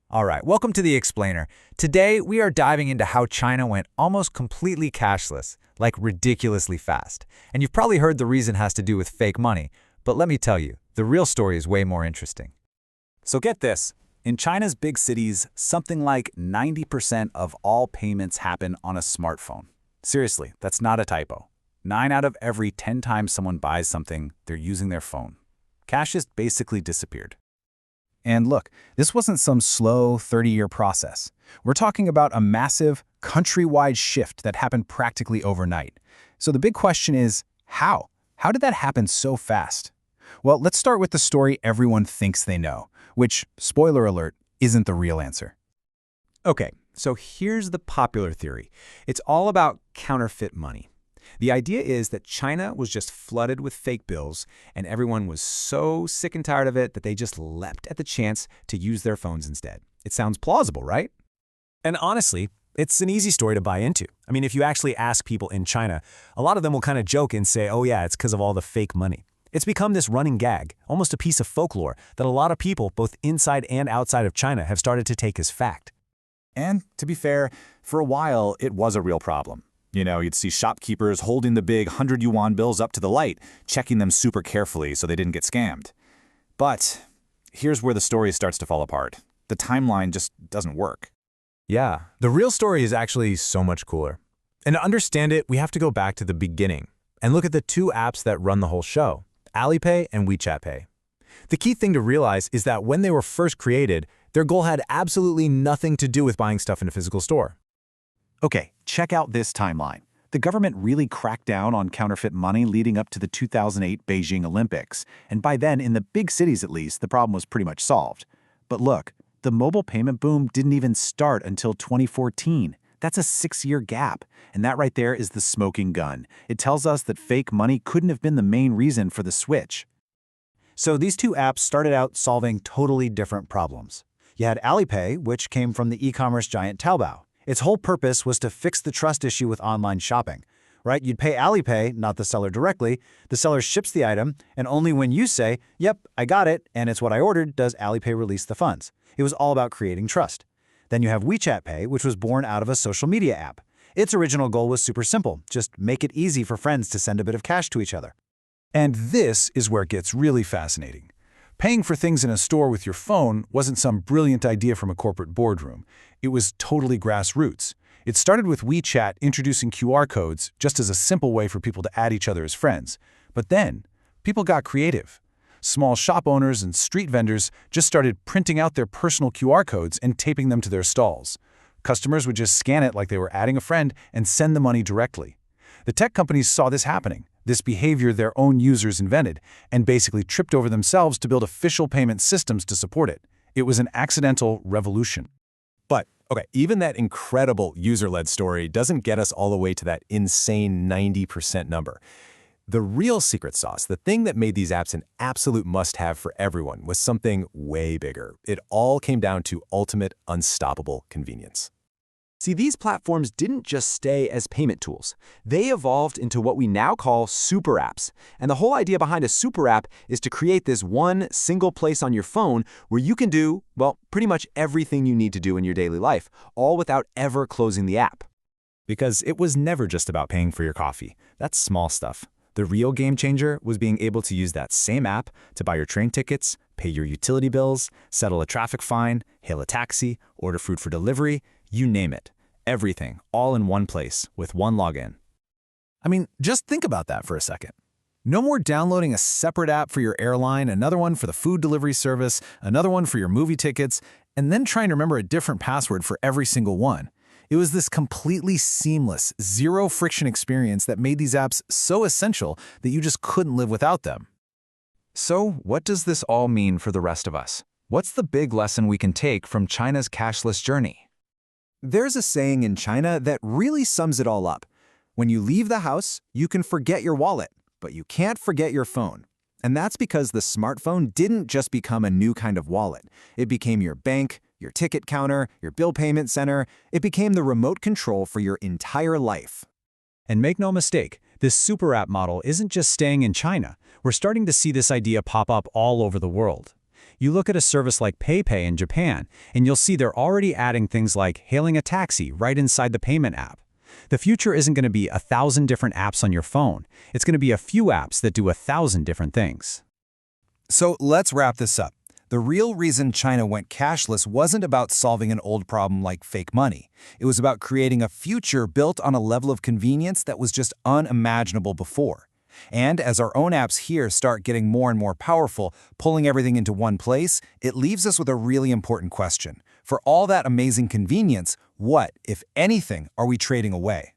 All right, welcome to The Explainer. Today, we are diving into how China went almost completely cashless, like ridiculously fast. And you've probably heard the reason has to do with fake money, but let me tell you, the real story is way more interesting. So get this, in China's big cities, something like 90% of all payments happen on a smartphone. Seriously, that's not a typo. 9 out of every 10 times someone buys something, they're using their phone. Cash just basically disappeared. And look, this wasn't some slow 30-year process. We're talking about a massive, countrywide shift that happened practically overnight. So the big question is, how? How did that happen so fast? Well, let's start with the story everyone thinks they know, which, spoiler alert, isn't the real answer. Okay, so here's the popular theory. It's all about counterfeit money. The idea is that China was just flooded with fake bills, and everyone was so sick and tired of it that they just leapt at the chance to use their phones instead. It sounds plausible, right? And honestly, it's an easy story to buy into. I mean, if you actually ask people in China, a lot of them will kind of joke and say, oh yeah, it's because of all the fake money. It's become this running gag, almost a piece of folklore, that a lot of people, both inside and outside of China, have started to take as fact. And to be fair, for a while, it was a real problem. You'd see shopkeepers holding the big 100 yuan bills up to the light, checking them super carefully so they didn't get scammed. But here's where the story starts to fall apart. The timeline just doesn't work. Yeah, the real story is actually so much cooler. And to understand it, we have to go back to the beginning and look at the two apps that run the whole show, Alipay and WeChat Pay. The key thing to realize is that when they were first created, their goal had absolutely nothing to do with buying stuff in a physical store. Okay, check out this timeline. The government really cracked down on counterfeit money leading up to the 2008 Beijing Olympics, and by then, in the big cities at least, the problem was pretty much solved. But look, the mobile payment boom didn't even start until 2014. That's a 6-year gap, and that right there is the smoking gun. It tells us that fake money couldn't have been the main reason for the switch. So these two apps started out solving totally different problems. You had Alipay, which came from the e-commerce giant Taobao. Its whole purpose was to fix the trust issue with online shopping, right? You'd pay Alipay, not the seller directly. The seller ships the item, and only when you say, yep, I got it, and it's what I ordered, does Alipay release the funds. It was all about creating trust. Then you have WeChat Pay, which was born out of a social media app. Its original goal was super simple, just make it easy for friends to send a bit of cash to each other. And this is where it gets really fascinating. Paying for things in a store with your phone wasn't some brilliant idea from a corporate boardroom. It was totally grassroots. It started with WeChat introducing QR codes just as a simple way for people to add each other as friends. But then, people got creative. Small shop owners and street vendors just started printing out their personal QR codes and taping them to their stalls. Customers would just scan it like they were adding a friend and send the money directly. The tech companies saw this happening, this behavior their own users invented, and basically tripped over themselves to build official payment systems to support it. It was an accidental revolution. But, okay, even that incredible user-led story doesn't get us all the way to that insane 90% number. The real secret sauce, the thing that made these apps an absolute must-have for everyone, was something way bigger. It all came down to ultimate, unstoppable convenience. See, these platforms didn't just stay as payment tools. They evolved into what we now call super apps. And the whole idea behind a super app is to create this one single place on your phone where you can do, well, pretty much everything you need to do in your daily life, all without ever closing the app. Because it was never just about paying for your coffee. That's small stuff. The real game changer was being able to use that same app to buy your train tickets, pay your utility bills, settle a traffic fine, hail a taxi, order food for delivery, you name it. Everything, all in one place, with one login. I mean, just think about that for a second. No more downloading a separate app for your airline, another one for the food delivery service, another one for your movie tickets, and then trying to remember a different password for every single one. It was this completely seamless, zero-friction experience that made these apps so essential that you just couldn't live without them. So, what does this all mean for the rest of us? What's the big lesson we can take from China's cashless journey? There's a saying in China that really sums it all up. When you leave the house, you can forget your wallet, but you can't forget your phone. And that's because the smartphone didn't just become a new kind of wallet. It became your bank, your ticket counter, your bill payment center. It became the remote control for your entire life. And make no mistake, this super app model isn't just staying in China. We're starting to see this idea pop up all over the world. You look at a service like PayPay in Japan, and you'll see they're already adding things like hailing a taxi right inside the payment app. The future isn't going to be 1,000 different apps on your phone. It's going to be a few apps that do 1,000 different things. So let's wrap this up. The real reason China went cashless wasn't about solving an old problem like fake money. It was about creating a future built on a level of convenience that was just unimaginable before. And as our own apps here start getting more and more powerful, pulling everything into one place, it leaves us with a really important question. For all that amazing convenience, what, if anything, are we trading away?